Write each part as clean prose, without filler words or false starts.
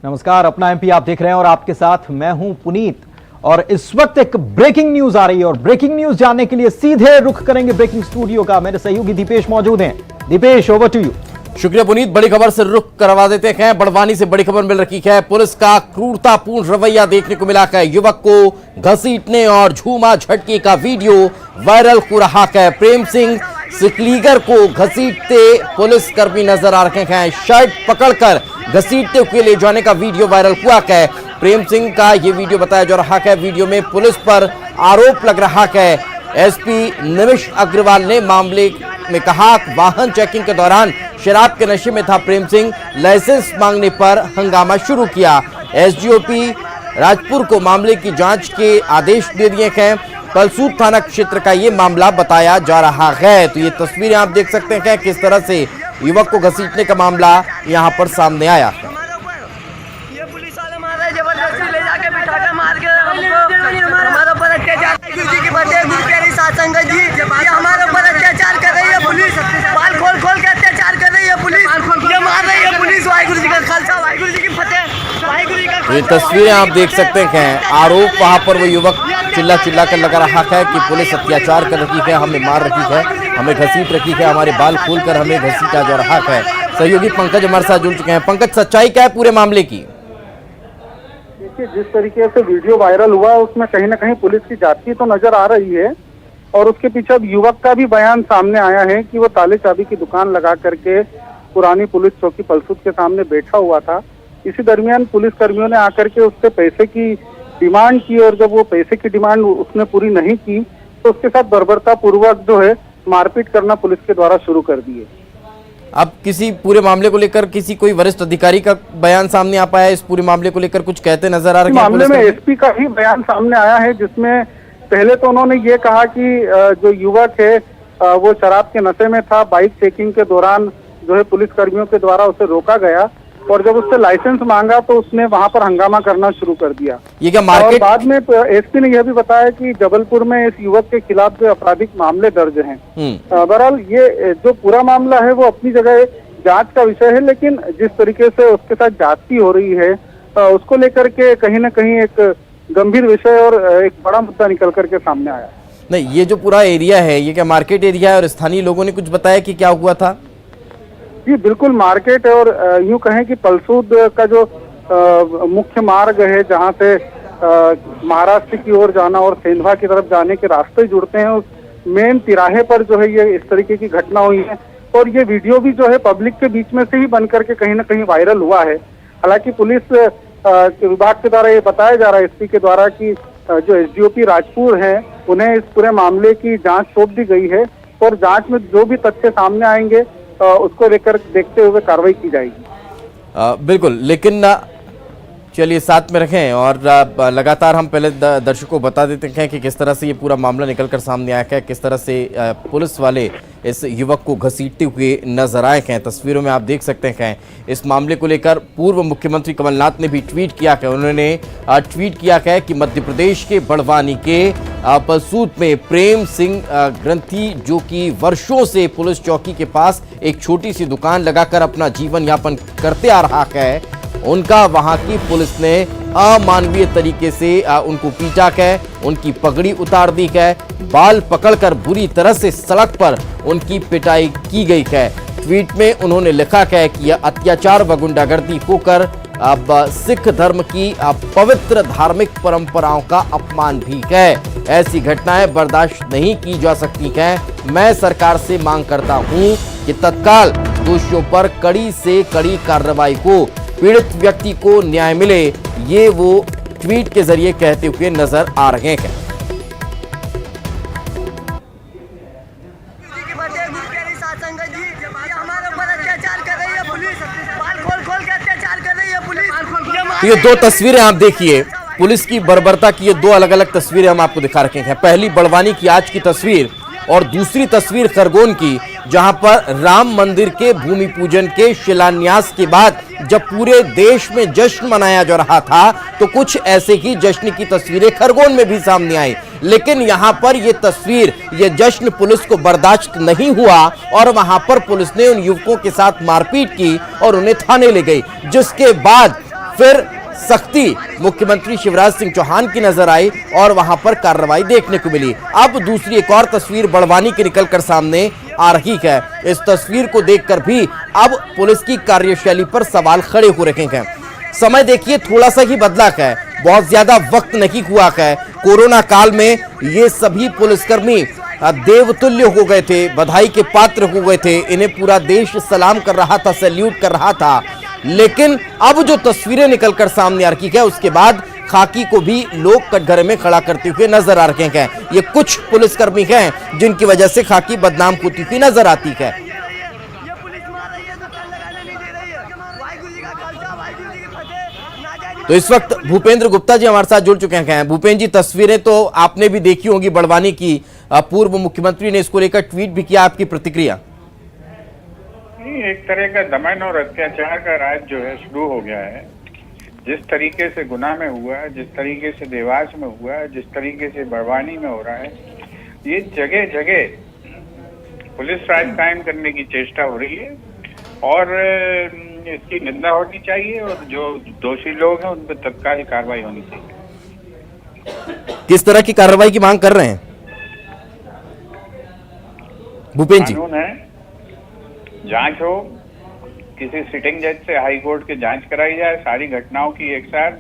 नमस्कार, अपना एमपी आप देख रहे हैं और आपके साथ मैं हूं पुनीत। और इस वक्त एक ब्रेकिंग न्यूज आ रही है और ब्रेकिंग न्यूज जानने के लिए सीधे रुख करेंगे ब्रेकिंग स्टूडियो का। मेरे सहयोगी दीपेश मौजूद हैं। Deepesh, over to you. शुक्रिया पुनीत। बड़ी खबर से रुख करवा देते हैं। बड़वानी से बड़ी खबर मिल रही है। पुलिस का क्रूरतापूर्ण रवैया देखने को मिला है। युवक को घसीटने और झूमा झटके का वीडियो वायरल हो रहा है। प्रेम सिंह सिकलीगर को घसीटते पुलिस कर्मी नजर आ रहे हैं। शर्ट पकड़कर घसीटते हुए ले जाने का वीडियो वायरल हुआ है। प्रेम सिंह का यह वीडियो बताया जा रहा है। वीडियो में पुलिस पर आरोप लग रहा है। एसपी निमिष अग्रवाल ने मामले में कहा, वाहन चेकिंग के दौरान शराब के नशे में था प्रेम सिंह, लाइसेंस मांगने पर हंगामा शुरू किया। एसडीओपी राजपुर को मामले की जांच के आदेश दे दिए हैं। पलसूद थाना क्षेत्र का ये मामला बताया जा रहा है। तो ये तस्वीरें आप देख सकते हैं किस तरह से युवक को घसीटने का मामला यहाँ पर सामने आया है। ये पुलिस वाले मार रहे, जबरदस्ती ले जाके बिठा के मार के हमारे ऊपर अत्याचार। गुरु जी की फतेह, गुरु प्यारी साथ संगत जी, ये हमारे ऊपर अत्याचार कर रही है पुलिस। बाल खोल खोल के अत्याचार कर रही है पुलिस, ये मार रही है पुलिस। वाहिगुरु जी का खालसा, वाहिगुरु जी की फतेह, वाहिगुरु जी का। ये तस्वीरें आप देख सकते हैं। आरोप वहां पर वो युवक चिल्ला चिल्ला कर लगा रहा है कि पुलिस अत्याचार कर रही है, हमें मार रही है, हमें घसीट रखी है, हमारे बाल खोल कर हमें घसीटा जा रहा है। सहयोगी पंकज हमारे साथ जुड़ चुके हैं। पंकज, सच्चाई क्या है पूरे मामले की? देखिए, जिस तरीके से वीडियो वायरल हुआ उसमें कहीं ना कहीं पुलिस की जाती तो नजर आ रही है। और उसके पीछे अब युवक का भी बयान सामने आया है कि वो ताले चाबी की दुकान लगा करके पुरानी पुलिस चौकी पलसूद के सामने बैठा हुआ था। इसी दरमियान पुलिस कर्मियों ने आकर के उससे पैसे की डिमांड की और जब वो पैसे की डिमांड उसने पूरी नहीं की तो उसके साथ बर्बरता पूर्वक जो है मारपीट करना पुलिस के द्वारा शुरू कर दिए। अब किसी पूरे मामले को लेकर किसी कोई वरिष्ठ अधिकारी का बयान सामने आ पाया? इस पूरे मामले को लेकर कुछ कहते नजर आ रहे हैं? मामले में एसपी का ही बयान सामने आया है, जिसमें पहले तो उन्होंने ये कहा कि जो युवक है वो शराब के नशे में था। बाइक चेकिंग के दौरान जो है पुलिस कर्मियों के द्वारा उसे रोका गया और जब उससे लाइसेंस मांगा तो उसने वहां पर हंगामा करना शुरू कर दिया। ये क्या मार्केट? और बाद में एसपी ने यह भी बताया कि जबलपुर में इस युवक के खिलाफ जो आपराधिक मामले दर्ज हैं। बहरहाल ये जो पूरा मामला है वो अपनी जगह जांच का विषय है, लेकिन जिस तरीके से उसके साथ जाति हो रही है उसको लेकर के कहीं ना कहीं एक गंभीर विषय और एक बड़ा मुद्दा निकल करके सामने आया। नहीं, ये जो पूरा एरिया है ये क्या मार्केट एरिया है? और स्थानीय लोगों ने कुछ बताया कि क्या हुआ था? जी बिल्कुल मार्केट है और यूं कहें कि पलसूद का जो मुख्य मार्ग है जहां से महाराष्ट्र की ओर जाना और सेंधवा की तरफ जाने के रास्ते जुड़ते हैं, उस मेन तिराहे पर जो है ये इस तरीके की घटना हुई है। और ये वीडियो भी जो है पब्लिक के बीच में से ही बन करके कहीं ना कहीं वायरल हुआ है। हालांकि पुलिस विभाग के द्वारा ये बताया जा रहा है एसपी के द्वारा कि जो एसडीओपी राजपुर है उन्हें इस पूरे मामले की जांच सौंप दी गई है और जांच में जो भी तथ्य सामने आएंगे उसको लेकर देखते हुए कार्रवाई की जाएगी। बिल्कुल, लेकिन चलिए साथ में रखें और लगातार हम पहले दर्शकों को बता देते हैं कि किस तरह से ये पूरा मामला निकलकर सामने आया है, किस तरह से पुलिस वाले इस युवक को घसीटते हुए नजर आए हैं। तस्वीरों में आप देख सकते हैं। इस मामले को लेकर पूर्व मुख्यमंत्री कमलनाथ ने भी ट्वीट किया है। उन्होंने ट्वीट किया है कि मध्य प्रदेश के बड़वानी के पलसूद में प्रेम सिंह ग्रंथी, जो कि वर्षों से पुलिस चौकी के पास एक छोटी सी दुकान लगाकर अपना जीवन यापन करते आ रहा है, उनका वहां की पुलिस ने अमानवीय तरीके से उनको पीटा है, उनकी पगड़ी उतार दी है, बाल पकड़कर बुरी तरह से सड़क पर उनकी पिटाई की गई है। ट्वीट में उन्होंने लिखा है कि यह अत्याचार व गुंडागर्दी होकर अब सिख धर्म की पवित्र धार्मिक परंपराओं का अपमान भी है। ऐसी घटनाएं बर्दाश्त नहीं की जा सकती हैं। मैं सरकार से मांग करता हूं कि तत्काल दोषियों पर कड़ी से कड़ी कार्रवाई हो, पीड़ित व्यक्ति को न्याय मिले। ये वो ट्वीट के जरिए कहते हुए नजर आ रहे हैं। तो ये दो तस्वीरें आप देखिए, पुलिस की बर्बरता की ये दो अलग अलग तस्वीरें हम आपको दिखा रखे हैं। पहली बड़वानी की आज की तस्वीर और दूसरी तस्वीर खरगोन की, जहां पर राम मंदिर के भूमि पूजन के शिलान्यास के बाद जब पूरे देश में जश्न मनाया जा रहा था तो कुछ ऐसे ही जश्न की तस्वीरें खरगोन में भी सामने आई। लेकिन यहां पर यह तस्वीर, यह जश्न पुलिस को बर्दाश्त नहीं हुआ और वहां पर पुलिस ने उन युवकों के साथ मारपीट की और उन्हें थाने ले गई, जिसके बाद फिर सख्ती मुख्यमंत्री शिवराज सिंह चौहान की नजर आई और वहां पर कार्रवाई देखने को मिली। अब दूसरी एक और तस्वीर बड़वानी की निकलकर सामने आ रही है। इस तस्वीर को देखकर भी अब पुलिस की कार्यशैली पर सवाल खड़े हो रहे हैं। समय देखिए थोड़ा सा ही बदला है, बहुत ज्यादा वक्त नहीं हुआ है। कोरोना काल में ये सभी पुलिसकर्मी देवतुल्य हो गए थे, बधाई के पात्र हो गए थे, इन्हें पूरा देश सलाम कर रहा था, सैल्यूट कर रहा था। लेकिन अब जो तस्वीरें निकलकर सामने आ रही है उसके बाद खाकी को भी लोग कटघरे में खड़ा करते हुए नजर आ रहे हैं। ये कुछ पुलिसकर्मी हैं जिनकी वजह से खाकी बदनाम होती हुई नजर आती है। ये पुलिस मार रही है तो कल लगाने नहीं दे रही है। वाहिगुरु जी का खालसा, वाहिगुरु जी की फतेह। नाजायज तो इस वक्त भूपेंद्र गुप्ता जी हमारे साथ जुड़ चुके हैं। भूपेंद्र जी, तस्वीरें तो आपने भी देखी होंगी बड़वानी की, पूर्व मुख्यमंत्री ने इसको लेकर ट्वीट भी किया, आपकी प्रतिक्रिया? एक तरह का दमन और अत्याचार का राज जो है शुरू हो गया है। जिस तरीके से गुना में हुआ है, जिस तरीके से देवास में हुआ है, जिस तरीके से बड़वानी में हो रहा है, ये जगह जगह पुलिस राज कायम करने की चेष्टा हो रही है और इसकी निंदा होनी चाहिए और जो दोषी लोग हैं उन पर तत्काल कार्रवाई होनी चाहिए। किस तरह की कार्रवाई की मांग कर रहे हैं भूपेंद्र जी? कानून है, जांच हो, किसी सिटिंग जज से हाई कोर्ट की जांच कराई जाए सारी घटनाओं की एक साथ,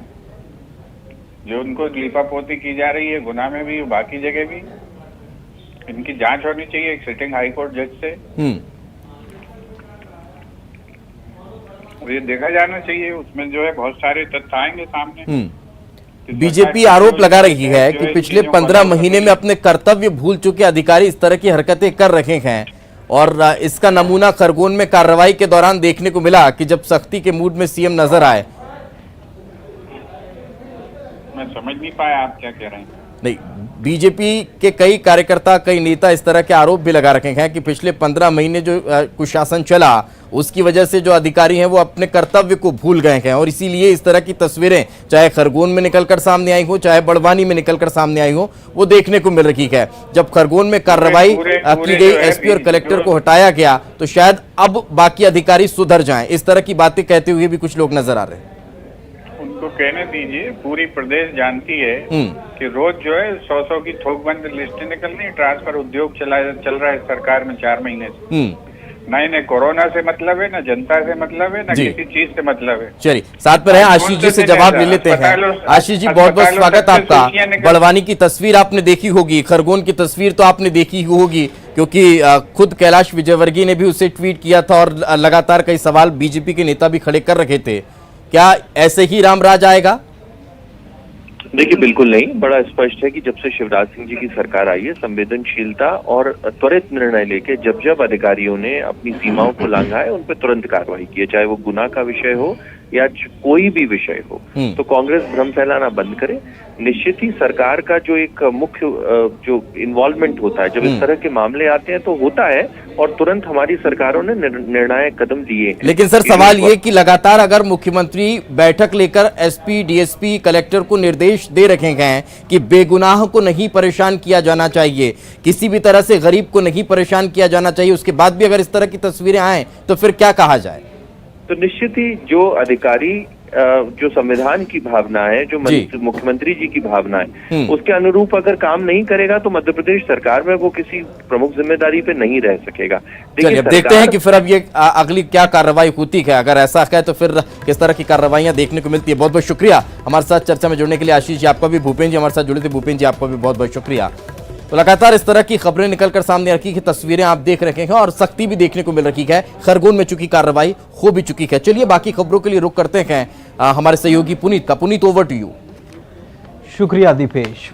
जो उनको लीपापोती की जा रही है गुना में भी बाकी जगह भी, इनकी जांच होनी चाहिए एक सिटिंग हाई कोर्ट जज से। और ये देखा जाना चाहिए, उसमें जो है बहुत सारे तथ्य आएंगे सामने। बीजेपी आरोप लगा रही है कि पिछले 15 महीने में अपने कर्तव्य भूल चुके अधिकारी इस तरह की हरकतें कर रहे हैं और इसका नमूना खरगोन में कार्रवाई के दौरान देखने को मिला कि जब सख्ती के मूड में सीएम नजर आए। मैं समझ नहीं पाया आप क्या कह रहे हैं। नहीं, बीजेपी के कई कार्यकर्ता, कई नेता इस तरह के आरोप भी लगा रखे हैं कि पिछले 15 महीने जो कुशासन चला उसकी वजह से जो अधिकारी हैं वो अपने कर्तव्य को भूल गए हैं और इसीलिए इस तरह की तस्वीरें चाहे खरगोन में निकलकर सामने आई हो, चाहे बड़वानी में निकलकर सामने आई हो, वो देखने को मिल रही है। जब खरगोन में कार्रवाई की गई, एसपी और कलेक्टर को हटाया गया, तो शायद अब बाकी अधिकारी सुधर जाएं, इस तरह की बातें कहते हुए भी कुछ लोग नजर आ रहे हैं। उनको कहने दीजिए, पूरी प्रदेश जानती है कि रोज जो है 100 की थोकबंद लिस्टें निकल रही, ट्रांसफर उद्योग चल रहा है सरकार में 4 महीने से। ना इन्हें कोरोना से मतलब है, ना जनता से मतलब है, ना किसी चीज से मतलब है। चलिए, साथ में रहे, आशीष जी से जवाब ले लेते हैं। आशीष जी, बहुत बहुत स्वागत आपका। बड़वानी की तस्वीर आपने देखी होगी, खरगोन की तस्वीर तो आपने देखी होगी, क्योंकि खुद कैलाश विजयवर्गीय ने भी उसे ट्वीट किया था और लगातार कई सवाल बीजेपी के नेता भी खड़े कर रखे थे। क्या ऐसे ही रामराज आएगा? देखिए, बिल्कुल नहीं। बड़ा स्पष्ट है कि जब से शिवराज सिंह जी की सरकार आई है, संवेदनशीलता और त्वरित निर्णय लेके जब जब अधिकारियों ने अपनी सीमाओं को लांघा है उन पर तुरंत कार्रवाई की है, चाहे वो गुनाह का विषय हो या कोई भी विषय हो। तो कांग्रेस भ्रम फैलाना बंद करे। निश्चित ही सरकार का जो एक मुख्य जो इन्वॉल्वमेंट होता है जब इस तरह के मामले आते हैं तो होता है और तुरंत हमारी सरकारों ने निर्णायक कदम लिए। लेकिन सर, सवाल ये कि लगातार अगर मुख्यमंत्री बैठक लेकर एसपी, डीएसपी, कलेक्टर को निर्देश दे रखे हैं कि बेगुनाह को नहीं परेशान किया जाना चाहिए, किसी भी तरह से गरीब को नहीं परेशान किया जाना चाहिए, उसके बाद भी अगर इस तरह की तस्वीरें आए तो फिर क्या कहा जाए? तो निश्चित ही जो अधिकारी जो संविधान की भावना है, जो मुख्यमंत्री जी की भावना है, उसके अनुरूप अगर काम नहीं करेगा तो मध्य प्रदेश सरकार में वो किसी प्रमुख जिम्मेदारी पे नहीं रह सकेगा। चलिए, अब देखते हैं कि फिर अब ये अगली क्या कार्रवाई होती है। अगर ऐसा है तो फिर किस तरह की कार्रवाइयां देखने को मिलती है। बहुत बहुत शुक्रिया हमारे साथ चर्चा में जुड़ने के लिए आशीष जी, आपका भी। भूपेंद्र जी हमारे साथ जुड़े थे, भूपेंद्र जी आपका भी बहुत बहुत शुक्रिया। तो लगातार इस तरह की खबरें निकलकर सामने रखी कि तस्वीरें आप देख रहे हैं और सख्ती भी देखने को मिल रही है। खरगोन में चुकी कार्रवाई हो भी चुकी है। चलिए, बाकी खबरों के लिए रुक करते हैं हमारे सहयोगी पुनीत का। Puneet, over to you. शुक्रिया दीपेश।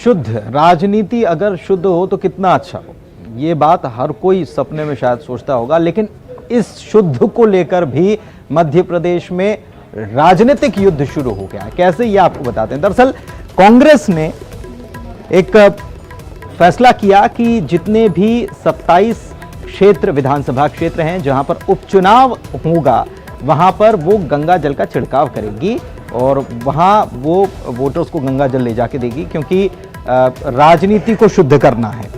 शुद्ध राजनीति अगर शुद्ध हो तो कितना अच्छा हो, ये बात हर कोई सपने में शायद सोचता होगा, लेकिन इस शुद्ध को लेकर भी मध्य प्रदेश में राजनीतिक युद्ध शुरू हो गया है। कैसे, ये आपको बताते हैं। दरअसल कांग्रेस ने एक फैसला किया कि जितने भी 27 क्षेत्र, विधानसभा क्षेत्र हैं जहां पर उपचुनाव होगा, वहां पर वो गंगा जल का छिड़काव करेगी और वहां वो वोटर्स को गंगा जल ले जाके देगी, क्योंकि राजनीति को शुद्ध करना है।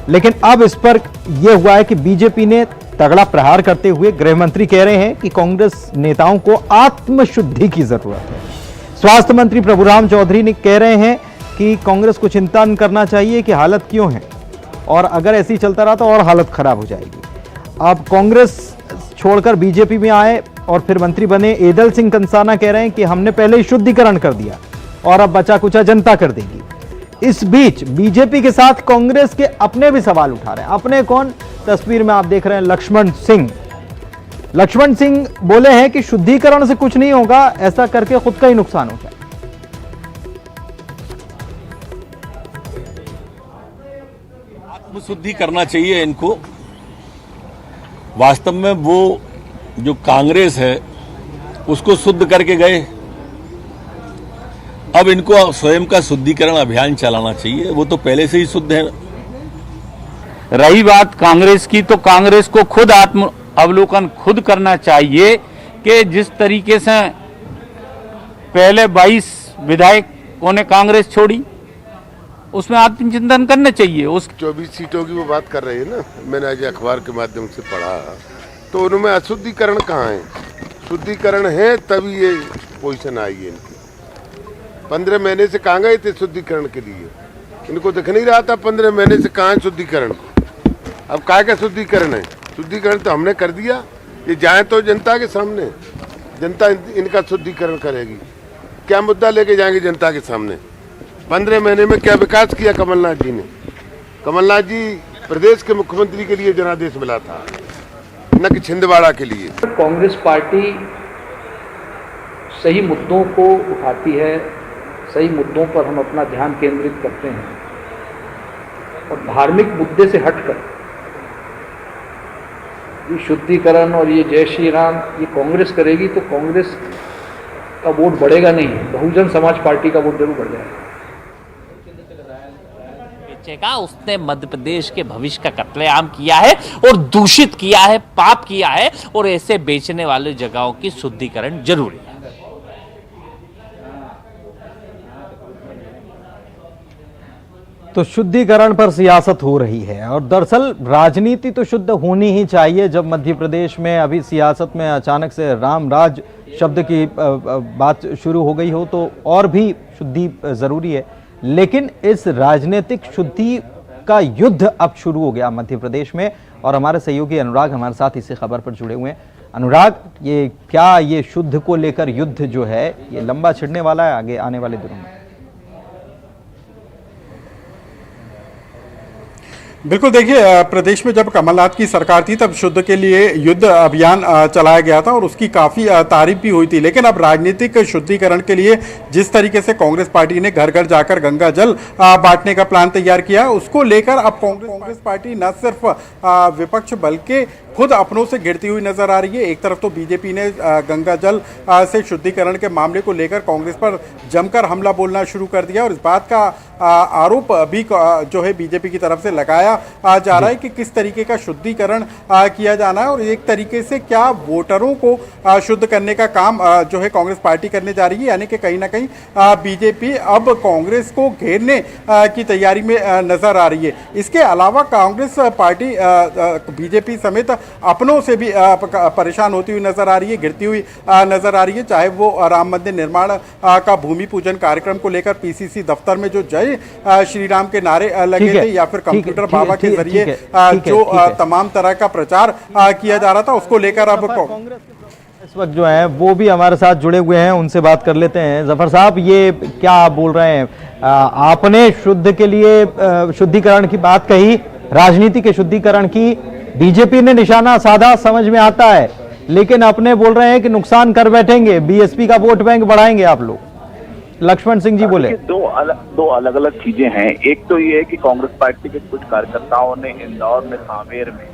लेकिन अब इस पर यह हुआ है कि बीजेपी ने तगड़ा प्रहार करते हुए गृह मंत्री कह रहे हैं कि कांग्रेस नेताओं को आत्मशुद्धि की जरूरत है। स्वास्थ्य मंत्री प्रभुराम चौधरी ने कह रहे हैं कि कांग्रेस को चिंता करना चाहिए कि हालत क्यों है, और अगर ऐसे ही चलता रहा तो और हालत खराब हो जाएगी। अब कांग्रेस छोड़कर बीजेपी में आए और फिर मंत्री बने एदल सिंह कंसाना कह रहे हैं कि हमने पहले ही शुद्धिकरण कर दिया और अब बचा कुचा जनता कर देगी। इस बीच बीजेपी के साथ कांग्रेस के अपने भी सवाल उठा रहे हैं। अपने कौन? तस्वीर में आप देख रहे हैं लक्ष्मण सिंह। लक्ष्मण सिंह बोले हैं कि शुद्धिकरण से कुछ नहीं होगा, ऐसा करके खुद का ही नुकसान हो जाए। आत्मशुद्धि करना चाहिए इनको। वास्तव में वो जो कांग्रेस है उसको शुद्ध करके गए, अब इनको स्वयं का शुद्धिकरण अभियान चलाना चाहिए। वो तो पहले से ही शुद्ध है। रही बात कांग्रेस की, तो कांग्रेस को खुद आत्म अवलोकन खुद करना चाहिए कि जिस तरीके से पहले 22 विधायकों ने कांग्रेस छोड़ी, उसमें आत्मचिंतन करना चाहिए। उस 24 सीटों की वो बात कर रही है ना, मैंने आज अखबार के माध्यम से पढ़ा, तो उनमें अशुद्धिकरण कहाँ है? शुद्धिकरण है तभी ये पोजीशन आई है इनकी। 15 महीने से कहाँ गए थे शुद्धिकरण के लिए? इनको दिख नहीं रहा था 15 महीने से कहाँ शुद्धिकरण। अब काय का शुद्धिकरण है? शुद्धिकरण तो हमने कर दिया, ये जाए तो जनता के सामने, जनता इनका शुद्धिकरण करेगी। क्या मुद्दा लेके जाएंगे जनता के सामने? 15 महीने में क्या विकास किया कमलनाथ जी ने? कमलनाथ जी प्रदेश के मुख्यमंत्री के लिए जनादेश मिला था, न कि छिंदवाड़ा के लिए। कांग्रेस पार्टी सही मुद्दों को उठाती है, सही मुद्दों पर हम अपना ध्यान केंद्रित करते हैं, और धार्मिक मुद्दे से हटकर ये शुद्धिकरण और ये जय श्री राम ये कांग्रेस करेगी तो कांग्रेस का वोट बढ़ेगा नहीं, बहुजन समाज पार्टी का वोट जरूर बढ़ जाएगा। उसने मध्य प्रदेश के भविष्य का कत्लेआम किया है और दूषित किया है, पाप किया है, और ऐसे बेचने वाले जगहों की शुद्धिकरण जरूरी है। तो शुद्धिकरण पर सियासत हो रही है, और दरअसल राजनीति तो शुद्ध होनी ही चाहिए। जब मध्य प्रदेश में अभी सियासत में अचानक से राम राज शब्द की बात शुरू हो गई हो तो और भी शुद्धि जरूरी है, लेकिन इस राजनीतिक शुद्धि का युद्ध अब शुरू हो गया मध्य प्रदेश में। और हमारे सहयोगी अनुराग हमारे साथ इसी खबर पर जुड़े हुए हैं। अनुराग, ये क्या ये शुद्ध को लेकर युद्ध जो है ये लंबा छिड़ने वाला है आगे आने वाले दिनों में? बिल्कुल, देखिए प्रदेश में जब कमलनाथ की सरकार थी तब शुद्ध के लिए युद्ध अभियान चलाया गया था और उसकी काफ़ी तारीफ भी हुई थी। लेकिन अब राजनीतिक शुद्धिकरण के लिए जिस तरीके से कांग्रेस पार्टी ने घर घर जाकर गंगा जल बांटने का प्लान तैयार किया, उसको लेकर अब कांग्रेस पार्टी न सिर्फ विपक्ष बल्कि खुद अपनों से गिरती हुई नजर आ रही है। एक तरफ तो बीजेपी ने गंगा जल से शुद्धिकरण के मामले को लेकर कांग्रेस पर जमकर हमला बोलना शुरू कर दिया, और इस बात का आरोप भी जो है बीजेपी की तरफ से लगाया जा रहा है कि किस तरीके का शुद्धिकरण किया जाना है, और एक तरीके से क्या वोटरों को शुद्ध करने का काम जो है कांग्रेस पार्टी करने जा रही है। यानी कि कहीं ना कहीं बीजेपी अब कांग्रेस को घेरने की तैयारी में नजर आ रही है। इसके अलावा कांग्रेस पार्टी बीजेपी समेत अपनों से भी परेशान होती हुई नजर आ रही है, गिरती हुई नजर आ रही है। चाहे वो राम मंदिर निर्माण का भूमि पूजन कार्यक्रम को लेकर पीसीसी दफ्तर में जो जय श्री राम के नारे लगे थे, या फिर कंप्यूटर बाबा के जरिए जो तमाम तरह का प्रचार किया जा रहा था, उसको लेकर अब कांग्रेस इस वक्त जो है वो भी हमारे साथ जुड़े हुए हैं, उनसे बात कर लेते हैं। जफर साहब, ये क्या बोल रहे हैं? आपने शुद्ध के लिए शुद्धिकरण की बात कही, राजनीति के शुद्धिकरण की, बीजेपी ने निशाना साधा, समझ में आता है, लेकिन अपने बोल रहे हैं कि नुकसान कर बैठेंगे, बीएसपी का वोट बैंक बढ़ाएंगे आप लोग। लक्ष्मण सिंह जी बोले दो अलग अलग चीजें हैं। एक तो ये है कि कांग्रेस पार्टी के कुछ कार्यकर्ताओं ने इंदौर में, सांवेर में,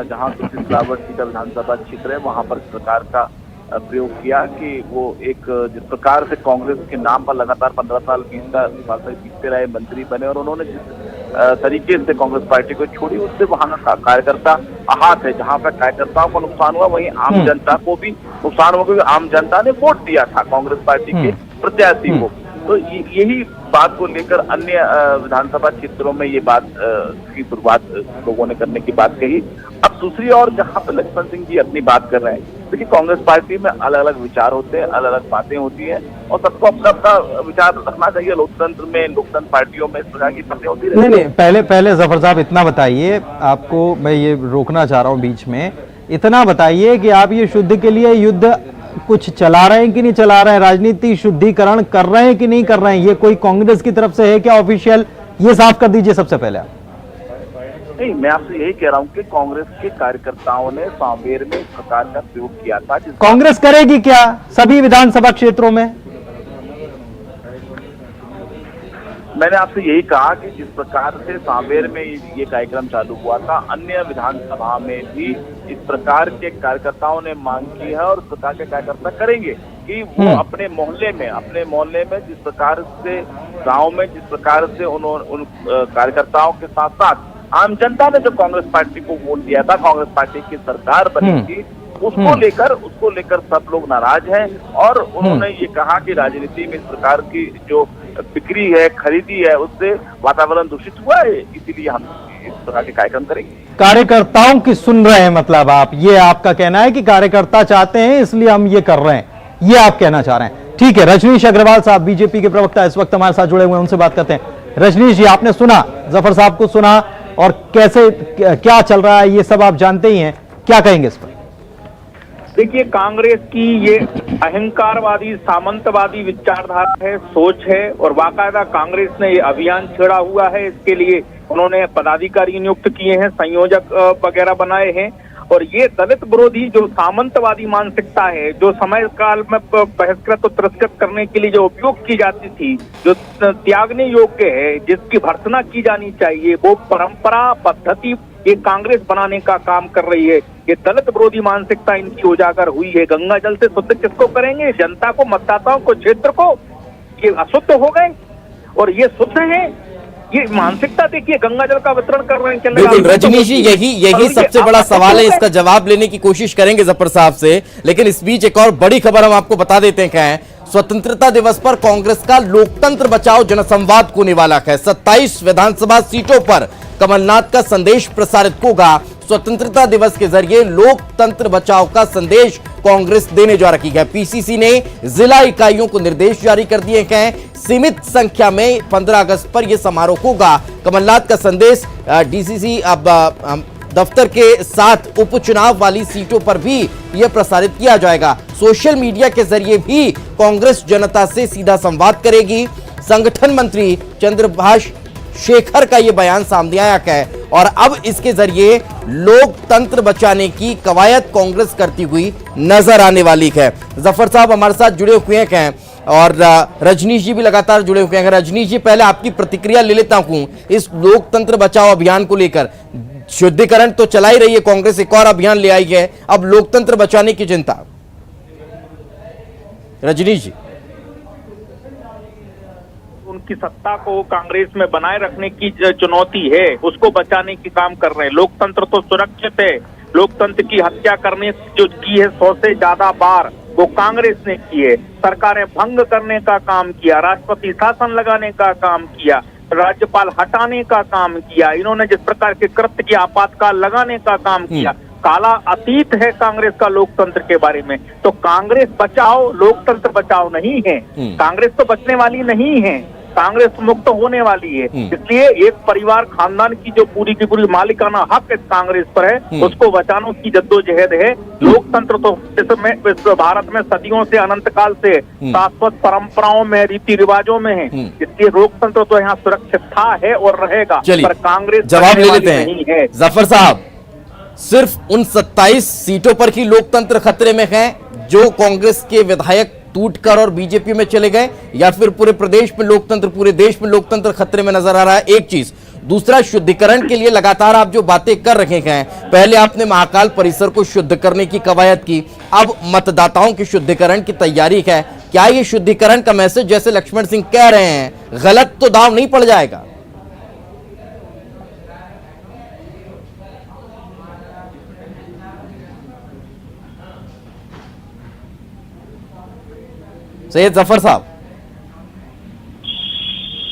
जहां सिलावट सीट विधानसभा क्षेत्र है, वहां पर इस प्रकार का प्रयोग किया कि वो एक जिस प्रकार से कांग्रेस के नाम पर लगातार 15 साल 20 साल तक जीतते रहे, मंत्री बने, और उन्होंने जिस तरीके से कांग्रेस पार्टी को छोड़ी, उससे वहां का कार्यकर्ता आहत है। जहां पर कार्यकर्ताओं को नुकसान हुआ, वहीं आम जनता को भी नुकसान हुआ, क्योंकि आम जनता ने वोट दिया था कांग्रेस पार्टी के प्रत्याशी को। तो यही बात को लेकर अन्य विधानसभा क्षेत्रों में ये बात की शुरुआत लोगों ने करने की बात कही। अब दूसरी ओर जहां पर लक्ष्मण सिंह जी अपनी बात कर रहे हैं, देखिए कांग्रेस पार्टी में अलग अलग विचार होते हैं, अलग अलग बातें होती हैं और सबको अपना अपना विचार रखना चाहिए। लोकतंत्र में, लोकतंत्र पार्टियों में इस प्रकार की बातें होती रहती हैं। नहीं, पहले जफर साहब इतना बताइए, आपको मैं ये रोकना चाह रहा हूँ बीच में, इतना बताइए कि आप ये शुद्ध के लिए युद्ध कुछ चला रहे हैं कि नहीं चला रहे हैं, राजनीति शुद्धिकरण कर रहे हैं कि नहीं कर रहे हैं, ये कोई कांग्रेस की तरफ से है क्या ऑफिशियल, ये साफ कर दीजिए सबसे पहले आप। नहीं, मैं आपसे यही कह रहा हूँ कि कांग्रेस के कार्यकर्ताओं ने सांवेर में इस प्रकार का प्रयोग किया था। कांग्रेस करेगी क्या सभी विधानसभा क्षेत्रों में? मैंने आपसे यही कहा कि जिस प्रकार से सांवेर में ये कार्यक्रम चालू हुआ था, अन्य विधानसभा में भी इस प्रकार के कार्यकर्ताओं ने मांग की है और इस प्रकार के कार्यकर्ता करेंगे कि वो अपने मोहल्ले में जिस प्रकार से गांव में जिस प्रकार से उन कार्यकर्ताओं के साथ साथ आम जनता ने जो कांग्रेस पार्टी को वोट दिया था, कांग्रेस पार्टी की सरकार बनी थी, उसको लेकर सब लोग नाराज हैं और उन्होंने ये कहा कि राजनीति में इस प्रकार की जो बिक्री है, खरीदी है, उससे वातावरण दूषित हुआ है, इसीलिए हम इस प्रकार के कार्यक्रम करेंगे। कार्यकर्ताओं की सुन रहे हैं मतलब आप, ये आपका कहना है कि कार्यकर्ता चाहते हैं इसलिए हम ये कर रहे हैं, ये आप कहना चाह रहे हैं। ठीक है, रजनीश अग्रवाल साहब बीजेपी के प्रवक्ता इस वक्त हमारे साथ जुड़े हुए हैं, उनसे बात करते हैं। रजनीश जी, आपने सुना, जफर साहब को सुना और कैसे क्या चल रहा है ये सब आप जानते ही हैं, क्या कहेंगे इस पर? देखिए, कांग्रेस की ये अहंकारवादी सामंतवादी विचारधारा है, सोच है और बाकायदा कांग्रेस ने ये अभियान छेड़ा हुआ है। इसके लिए उन्होंने पदाधिकारी नियुक्त किए हैं, संयोजक वगैरह बनाए हैं और ये दलित विरोधी जो सामंतवादी मानसिकता है, जो समय काल में बहिष्कृत और तिरस्कृत करने के लिए जो उपयोग की जाती थी, जो त्यागने योग्य है, जिसकी भर्त्सना की जानी चाहिए, वो परंपरा पद्धति ये कांग्रेस बनाने का काम कर रही है। ये दलित विरोधी मानसिकता इनकी उजागर हुई है। गंगा जल से शुद्ध किसको करेंगे? जनता को, मतदाताओं को, क्षेत्र को। ये अशुद्ध हो गए और ये शुद्ध है। ये मानसिकता देखिए, गंगा जल का वितरण कर रहे हैं। बिल्कुल रजनीश जी, यही सबसे बड़ा सवाल है, इसका जवाब लेने की कोशिश करेंगे जफर साहब से, लेकिन इस बीच एक और बड़ी खबर हम आपको बता देते हैं। क्या है, स्वतंत्रता दिवस पर कांग्रेस का लोकतंत्र बचाओ जनसंवाद होने वाला है। 27 विधानसभा सीटों पर कमलनाथ का संदेश प्रसारित होगा। स्वतंत्रता दिवस के जरिए लोकतंत्र बचाओ का संदेश कांग्रेस देने जा रही है। पीसीसी ने जिला इकाइयों को निर्देश जारी कर दिए हैं, सीमित संख्या में 15 अगस्त पर यह समारोह होगा। कमलनाथ का संदेश डीसीसी अब दफ्तर के साथ उपचुनाव वाली सीटों पर भी यह प्रसारित किया जाएगा। सोशल मीडिया के जरिए भी कांग्रेस जनता से सीधा संवाद करेगी। संगठन मंत्री चंद्रभाष शेखर का यह बयान सामने आया है और अब इसके जरिए लोकतंत्र बचाने की कवायद कांग्रेस करती हुई नजर आने वाली है। जफर साहब हमारे साथ जुड़े हुए हैं और रजनीश जी भी लगातार जुड़े हुए हैं। रजनीश जी, पहले आपकी प्रतिक्रिया ले लेता हूं इस लोकतंत्र बचाओ अभियान को लेकर। शुद्धिकरण तो चला ही रही है कांग्रेस, एक और अभियान ले आई है, अब लोकतंत्र बचाने की चिंता। रजनीश जी, उनकी सत्ता को कांग्रेस में बनाए रखने की चुनौती है, उसको बचाने की काम कर रहे हैं। लोकतंत्र तो सुरक्षित है। लोकतंत्र की हत्या करने जो की है 100 से ज्यादा बार, वो कांग्रेस ने की है। सरकारें भंग करने का काम किया, राष्ट्रपति शासन लगाने का काम किया, राज्यपाल हटाने का काम किया। इन्होंने जिस प्रकार के कृत्य की आपातकाल लगाने का काम किया, काला अतीत है कांग्रेस का लोकतंत्र के बारे में। तो कांग्रेस बचाओ, लोकतंत्र बचाओ नहीं है। कांग्रेस तो बचने वाली नहीं है, कांग्रेस मुक्त होने वाली है। इसलिए एक परिवार खानदान की जो पूरी की पूरी मालिकाना हक इस कांग्रेस पर है, उसको बचाने की जद्दोजहद है। लोकतंत्र तो इस भारत में सदियों से, अनंत काल से शाश्वत परंपराओं में, रीति रिवाजों में है। इसलिए लोकतंत्र तो यहाँ सुरक्षित था, है और रहेगा। पर कांग्रेस जवाब ले लेते हैं जफर साहब, सिर्फ उन 27 सीटों पर ही लोकतंत्र खतरे में है जो कांग्रेस के विधायक टूटकर और बीजेपी में चले गए, या फिर पूरे प्रदेश में लोकतंत्र, पूरे देश में लोकतंत्र खतरे में नजर आ रहा है? एक चीज। दूसरा, शुद्धिकरण के लिए लगातार आप जो बातें कर रहे हैं, पहले आपने महाकाल परिसर को शुद्ध करने की कवायद की, अब मतदाताओं की शुद्धिकरण की तैयारी है। क्या ये शुद्धिकरण का मैसेज, जैसे लक्ष्मण सिंह कह रहे हैं, गलत तो दांव नहीं पड़ जाएगा? सैयद जफर साहब,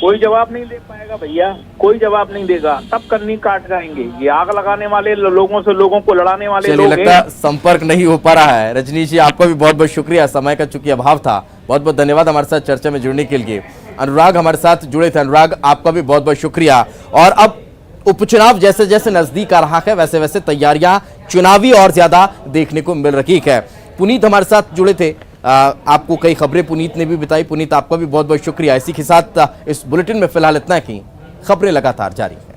कोई जवाब नहीं दे पाएगा भैया, कोई जवाब नहीं देगा, सब कन्नी काट जाएंगे। ये आग लगाने वाले लोगों से लोगों को लड़ाने वाले लोग लगता है संपर्क नहीं हो पा रहा है। रजनीश जी आपका भी बहुत बहुत शुक्रिया, समय का चूंकि अभाव था, बहुत बहुत धन्यवाद हमारे साथ चर्चा में जुड़ने के लिए। अनुराग हमारे साथ जुड़े थे, अनुराग आपका भी बहुत बहुत शुक्रिया। और अब उपचुनाव जैसे जैसे नजदीक आ रहा है वैसे वैसे तैयारियां चुनावी और ज्यादा देखने को मिल रही है। पुनीत हमारे साथ जुड़े थे, आपको कई खबरें पुनीत ने भी बताई। पुनीत आपका भी बहुत बहुत शुक्रिया। इसी के साथ इस बुलेटिन में फिलहाल इतना ही, खबरें लगातार जारी है।